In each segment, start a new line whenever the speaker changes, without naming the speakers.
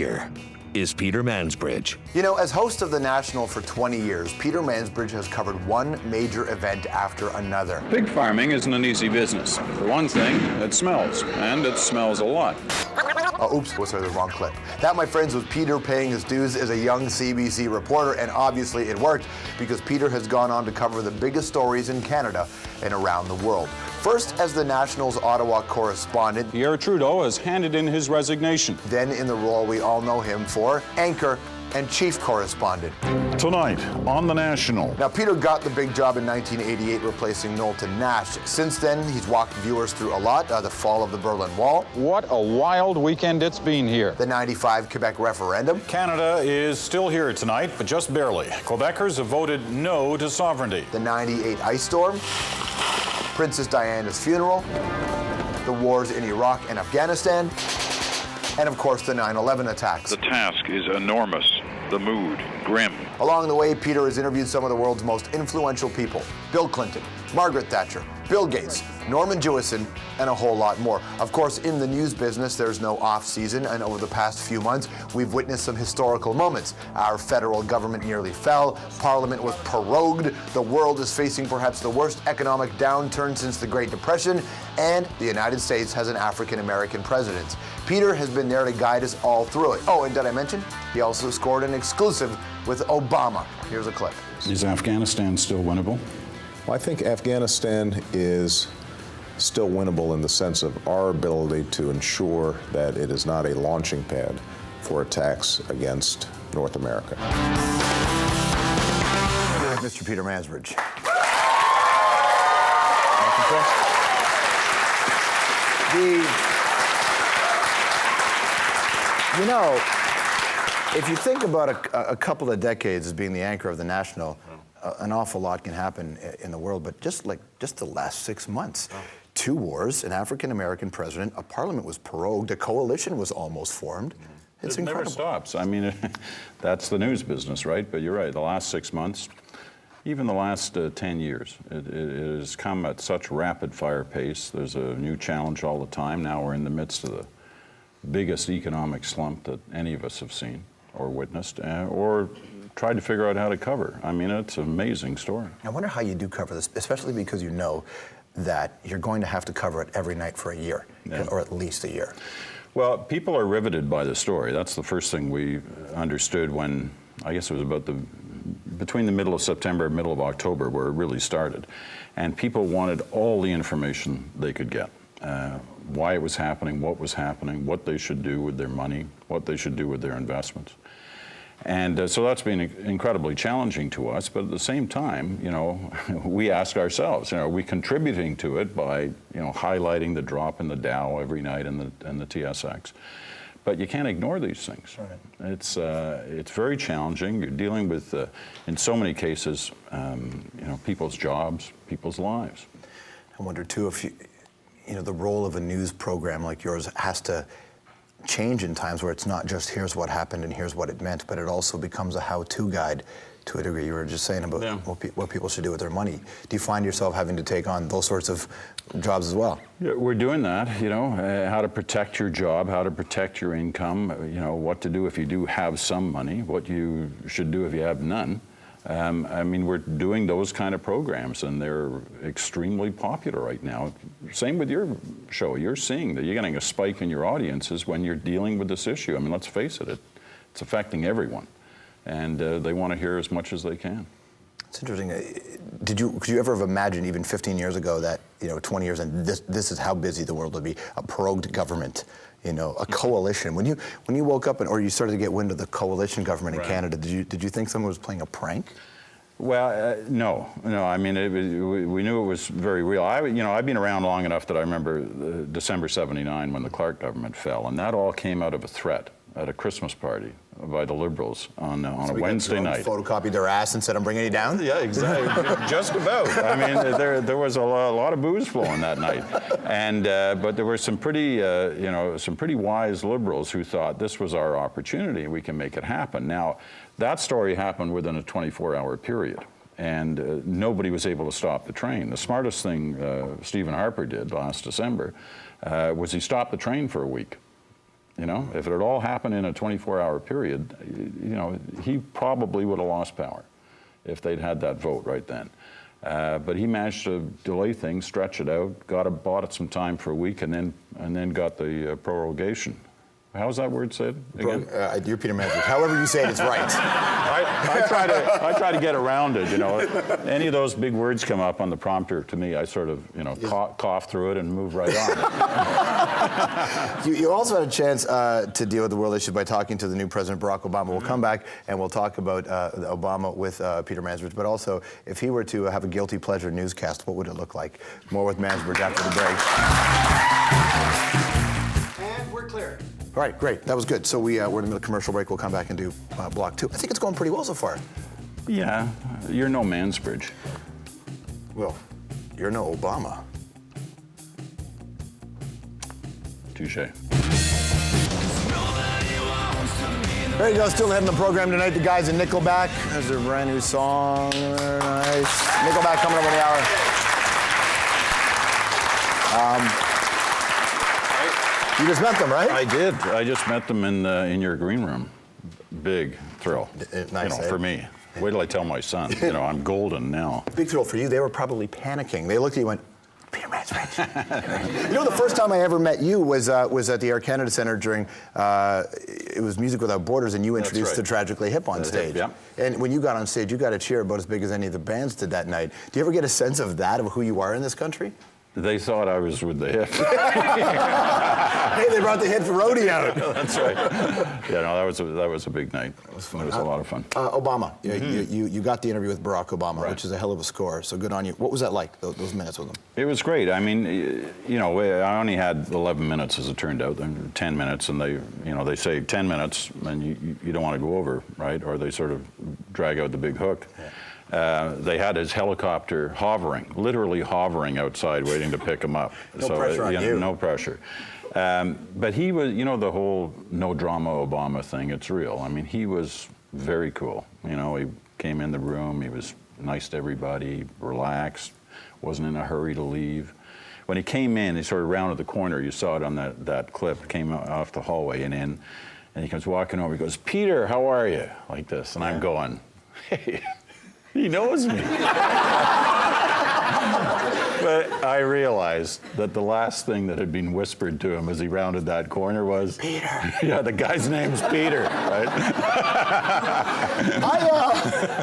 Here is Peter Mansbridge.
You know, as host of The National for 20 years, Peter Mansbridge has covered one major event after another.
Pig farming isn't an easy business. For one thing, it smells, and it smells a lot.
Oh, oops, was the wrong clip. That, my friends, was Peter paying his dues as a young CBC reporter, and obviously it worked because Peter has gone on to cover the biggest stories in Canada and around the world. First as the National's Ottawa correspondent.
Pierre Trudeau has handed in his resignation.
Then in the role we all know him for, anchor and chief correspondent.
Tonight on The National.
Now, Peter got the big job in 1988, replacing Knowlton Nash. Since then, he's walked viewers through a lot, the fall of the Berlin Wall.
What a wild weekend it's been here.
The 95 Quebec referendum.
Canada is still here tonight, but just barely. Quebecers have voted no to sovereignty.
The 98 ice storm. Princess Diana's funeral. The wars in Iraq and Afghanistan. And of course, the 9/11 attacks.
The task is enormous. The mood, grim.
Along the way, Peter has interviewed some of the world's most influential people. Bill Clinton, Margaret Thatcher, Bill Gates, Norman Jewison, and a whole lot more. Of course, in the news business, there's no off-season, and over the past few months, we've witnessed some historical moments. Our federal government nearly fell, Parliament was prorogued, the world is facing perhaps the worst economic downturn since the Great Depression, and the United States has an African-American president. Peter has been there to guide us all through it. Oh, and did I mention? He also scored an exclusive with Obama. Here's a clip.
Is Afghanistan still winnable?
Well, I think Afghanistan is still winnable in the sense of our ability to ensure that it is not a launching pad for attacks against North America.
Mr. Peter Mansbridge. You know, if you think about a couple of decades as being the anchor of the National, an awful lot can happen in the world, but just the last 6 months. Two wars, an African-American president, a parliament was prorogued, a coalition was almost formed. It's
It
incredible.
never stops. I mean, that's the news business, right? But you're right, the last 6 months, even the last 10 years, it has come at such rapid fire pace. There's a new challenge all the time. Now we're in the midst of the biggest economic slump that any of us have seen or witnessed, or tried to figure out how to cover. I mean, it's an amazing story.
I wonder how you do cover this, especially because you know that you're going to have to cover it every night for a year, or at least a year.
Well, people are riveted by the story. That's the first thing we understood when, I guess it was about between the middle of September and middle of October where it really started. And people wanted all the information they could get. Why it was happening, what they should do with their money, what they should do with their investments. And so that's been incredibly challenging to us, but at the same time, you know, we ask ourselves, you know, are we contributing to it by, you know, highlighting the drop in the Dow every night and the TSX? But you can't ignore these things. Right. It's very challenging. You're dealing with, in so many cases, you know, people's jobs, people's lives.
I wonder too if you know, the role of a news program like yours has to change in times where it's not just here's what happened and here's what it meant, but it also becomes a how-to guide to a degree. You were just saying about what people should do with their money. Do you find yourself having to take on those sorts of jobs as well? Yeah,
we're doing that, you know, how to protect your job, how to protect your income, you know, what to do if you do have some money, what you should do if you have none. I mean, we're doing those kind of programs, and they're extremely popular right now. Same with your show. You're seeing that you're getting a spike in your audiences when you're dealing with this issue. I mean, let's face it, it's affecting everyone, and they want to hear as much as they can.
It's interesting. Could you ever have imagined, even 15 years ago, that, you know, 20 years and this is how busy the world would be? A prorogued government, you know, a coalition. When you woke up or you started to get wind of the coalition government in Canada, did you think someone was playing a prank?
Well, no. I mean, we knew it was very real. I've been around long enough that I remember December '79 when the Clark government fell, and that all came out of a threat at a Christmas party by the Liberals on a Wednesday night.
Photocopied their ass and said, "I'm bringing you down."
Yeah, exactly. Just about. I mean, there was a lot of booze flowing that night, and but there were some pretty wise Liberals who thought this was our opportunity. We can make it happen. Now, that story happened within a 24-hour period, and nobody was able to stop the train. The smartest thing Stephen Harper did last December was he stopped the train for a week. You know, if it had all happened in a 24-hour period, you know, he probably would have lost power if they'd had that vote right then. But he managed to delay things, stretch it out, bought it some time for a week, and then got the prorogation. How's that word said again?
You're Peter Mansbridge. However you say it, it's right.
I try to get around it, you know. Any of those big words come up on the prompter, to me, I sort of, you know, cough through it and move right on.
You also had a chance to deal with the world issue by talking to the new President, Barack Obama. We'll come back and we'll talk about Obama with Peter Mansbridge, but also if he were to have a guilty pleasure newscast, what would it look like? More with Mansbridge after the break. And we're clear. All right, great. That was good. So we're in the middle of commercial break. We'll come back and do block 2. I think it's going pretty well so far.
Yeah, you're no Mansbridge.
Well, you're no Obama.
Touche.
There you go, still ahead in the program tonight. The guys in Nickelback. There's their brand new song. Very nice. Nickelback coming up in the hour. You just met them, right?
I did. I just met them in your green room. Big thrill,
Nice,
you know, for me. Wait till I tell my son. You know, I'm golden now.
Big thrill for you. They were probably panicking. They looked at you and went, Peter Mansbridge. You know, the first time I ever met you was at the Air Canada Centre during, it was Music Without Borders, and you introduced the Tragically Hip on stage.
Yeah.
And when you got on stage, you got a cheer about as big as any of the bands did that night. Do you ever get a sense of that, of who you are in this country?
They thought I was with the hip.
Hey, they brought the hit roadie out.
That's right. Yeah, no, that was a big night. It was fun. It was a lot of fun.
Obama, you got the interview with Barack Obama, which is a hell of a score. So good on you. What was that like? Those minutes with him? It
was great. I mean, you know, I only had 11 minutes, as it turned out, 10 minutes, and they say 10 minutes, and you don't want to go over, right? Or they sort of drag out the big hook. Yeah. They had his helicopter literally hovering outside, waiting to pick him up.
No pressure on you.
No pressure. But he was, you know, the whole no drama Obama thing, it's real. I mean, he was very cool. You know, he came in the room, he was nice to everybody, relaxed, wasn't in a hurry to leave. When he came in, he sort of rounded the corner, you saw it on that clip, came off the hallway and in, and he comes walking over, he goes, Peter, how are you? Like this, and I'm going, hey. He knows me. But I realized that the last thing that had been whispered to him as he rounded that corner was, Peter. Yeah, the guy's name's Peter, right?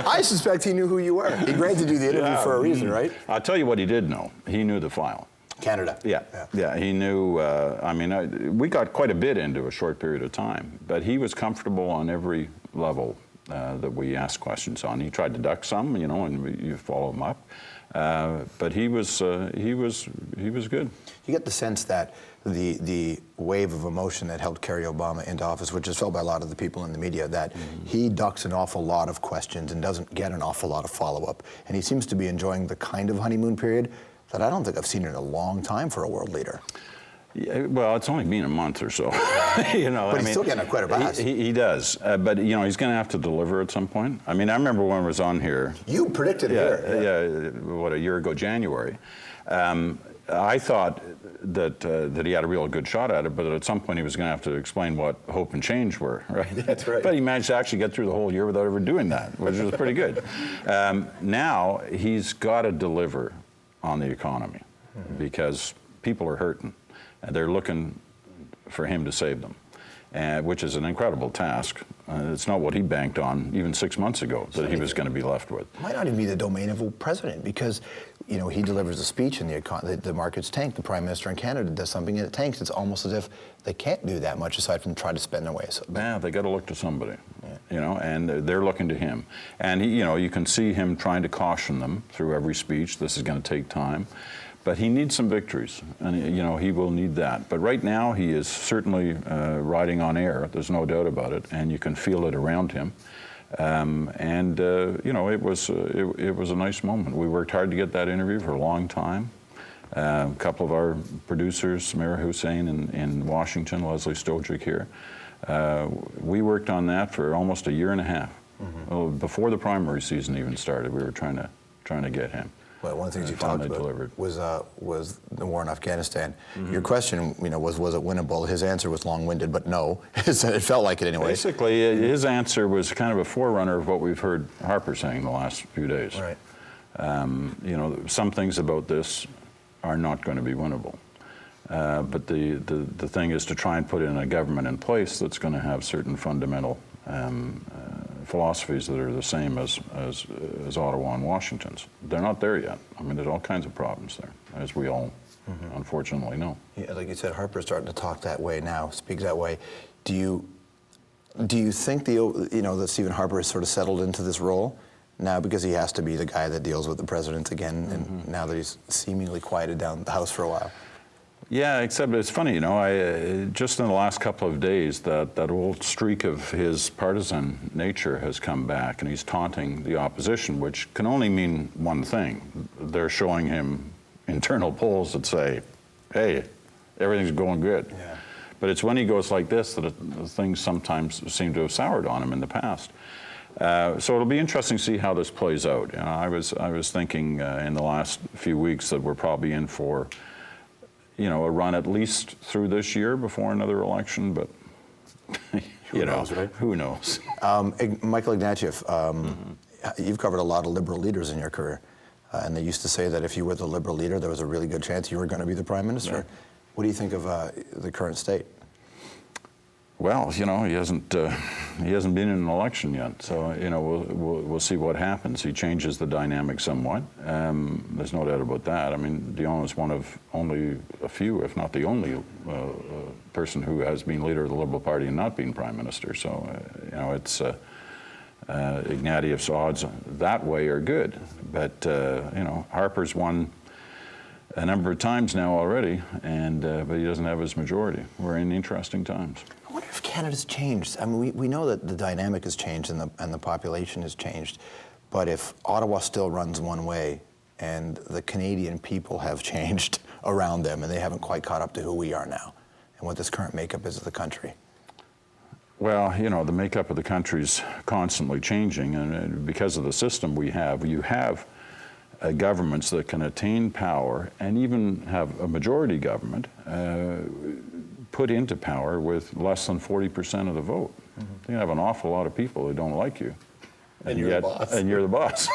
I suspect he knew who you were. He agreed to do the interview for a reason, right?
I'll tell you what he did know. He knew the file.
Canada.
Yeah, he knew, I mean, we got quite a bit into a short period of time, but he was comfortable on every level that we asked questions on. He tried to duck some, you know, and you follow him up. But he was good.
You get the sense that the wave of emotion that helped carry Obama into office, which is felt by a lot of the people in the media, that he ducks an awful lot of questions and doesn't get an awful lot of follow-up. And he seems to be enjoying the kind of honeymoon period that I don't think I've seen in a long time for a world leader.
Yeah, well, it's only been a month or so, you know.
But he's still getting quite a blast.
He does, but you know, he's going to have to deliver at some point. I mean, I remember when I was on here.
You predicted here.
Yeah, what, a year ago, January. I thought that he had a real good shot at it, but at some point he was going to have to explain what hope and change were, right?
That's right.
But he managed to actually get through the whole year without ever doing that, which was pretty good. Now he's got to deliver on the economy because people are hurting. They're looking for him to save them, which is an incredible task. It's not what he banked on even 6 months ago that he was going to be left with.
It might not even be the domain of a president because, you know, he delivers a speech and the markets tank. The Prime Minister in Canada does something and it tanks. It's almost as if they can't do that much aside from try to spend their way. So,
yeah, they got to look to somebody, you know, and they're looking to him. And, he, you know, you can see him trying to caution them through every speech. This is going to take time. But he needs some victories, and you know he will need that. But right now he is certainly riding on air. There's no doubt about it, and you can feel it around him. You know, it was a nice moment. We worked hard to get that interview for a long time. A couple of our producers, Samira Hussein in Washington, Leslie Stojic here, we worked on that for almost a year and a half. Well, before the primary season even started, we were trying to get him.
Well, one of the things you talked about was the war in Afghanistan. Your question, was it winnable? His answer was long-winded, but no. It felt like it anyway.
Basically, his answer was kind of a forerunner of what we've heard Harper saying the last few days.
Right.
Some things about this are not going to be winnable. But the thing is to try and put in a government in place that's going to have certain fundamental philosophies that are the same as Ottawa and Washington's. They're not there yet. I mean, there's all kinds of problems there, as we all unfortunately know.
Yeah, like you said, Harper's starting to talk that way now, speaks that way. Do you think that Stephen Harper has sort of settled into this role now because he has to be the guy that deals with the president again, and now that he's seemingly quieted down the House for a while?
Yeah, except it's funny, I just in the last couple of days, that old streak of his partisan nature has come back, and he's taunting the opposition, which can only mean one thing. They're showing him internal polls that say, hey, everything's going good. Yeah. But it's when he goes like this that things sometimes seem to have soured on him in the past. So it'll be interesting to see how this plays out. I was thinking in the last few weeks that we're probably in for a run at least through this year before another election, but who knows, right? Who knows?
Michael Ignatieff, you've covered a lot of Liberal leaders in your career, and they used to say that if you were the Liberal leader, there was a really good chance you were going to be the Prime Minister. Yeah. What do you think of the current state?
Well, he hasn't been in an election yet, so we'll see what happens. He changes the dynamic somewhat. There's no doubt about that. I mean, Dion is one of only a few, if not the only, person who has been leader of the Liberal Party and not been Prime Minister. So, it's Ignatieff's odds that way are good, but Harper's won a number of times now already, but he doesn't have his majority. We're in interesting times.
I wonder if Canada's changed. I mean, we know that the dynamic has changed and the population has changed, but if Ottawa still runs one way and the Canadian people have changed around them and they haven't quite caught up to who we are now and what this current makeup is of the country.
Well, the makeup of the country's constantly changing, and because of the system we have, you have governments that can attain power and even have a majority government put into power with less than 40% of the vote. You have an awful lot of people who don't like you.
And you're the boss.
And you're the boss.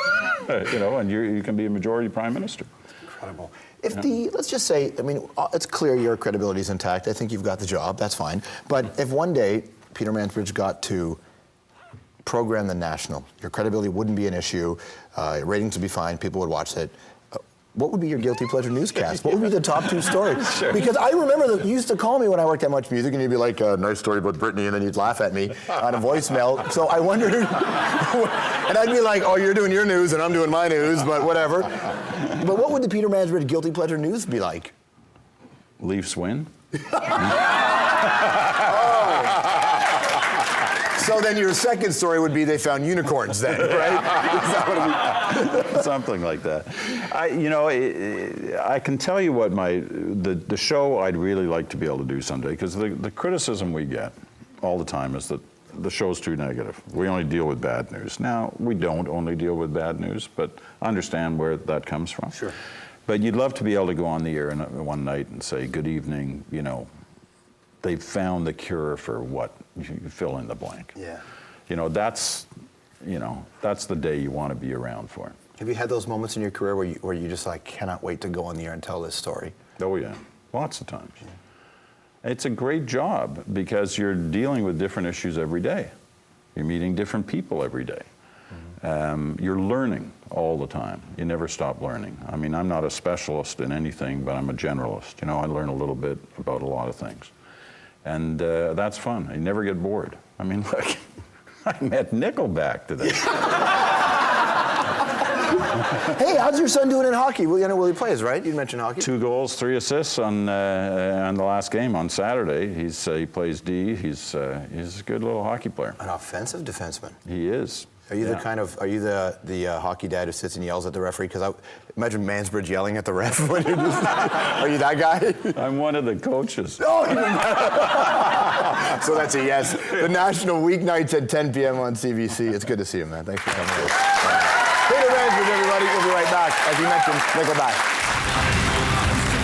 And you can be a majority Prime Minister.
Incredible. Let's just say, I mean, it's clear your credibility is intact. I think you've got the job. That's fine. But if one day Peter Mansbridge got to program the National, your credibility wouldn't be an issue, ratings would be fine, people would watch it. What would be your guilty pleasure newscast? What would be the top two stories? Sure. Because I remember that you used to call me when I worked at Much Music, and you'd be like, nice story about Britney, and then you'd laugh at me on a voicemail. So I wondered, and I'd be like, oh, you're doing your news, and I'm doing my news, but whatever. But what would the Peter Mansbridge guilty pleasure news be like?
Leafs win.
So then your second story would be they found unicorns then, right? Is that what it would be?
Something like that. I can tell you what the show I'd really like to be able to do someday, because the criticism we get all the time is that the show's too negative. We only deal with bad news. Now, we don't only deal with bad news, but I understand where that comes from. Sure. But you'd love to be able to go on the air one night and say, good evening, they've found the cure for what, you fill in the blank.
Yeah.
That's the day you want to be around for.
Have you had those moments in your career where you just like cannot wait to go on the air and tell this story?
Oh yeah, lots of times. Yeah. It's a great job because you're dealing with different issues every day. You're meeting different people every day. You're learning all the time. You never stop learning. I mean, I'm not a specialist in anything, but I'm a generalist. I learn a little bit about a lot of things. And that's fun. You never get bored. I mean, look, I met Nickelback today.
Hey, how's your son doing in hockey? Well, he plays, right? You mentioned hockey.
2 goals, 3 assists on the last game on Saturday. He plays D. He's a good little hockey player.
An offensive defenseman.
He is.
Are you the hockey dad who sits and yells at the referee? Because I imagine Mansbridge yelling at the ref. Are you that guy?
I'm one of the coaches.
Oh, so that's a yes. The National weeknights at 10 p.m. on CBC. It's good to see you, man. Thanks for coming. Peter Mansbridge, everybody. We'll be right back. as you mentioned, nickel die.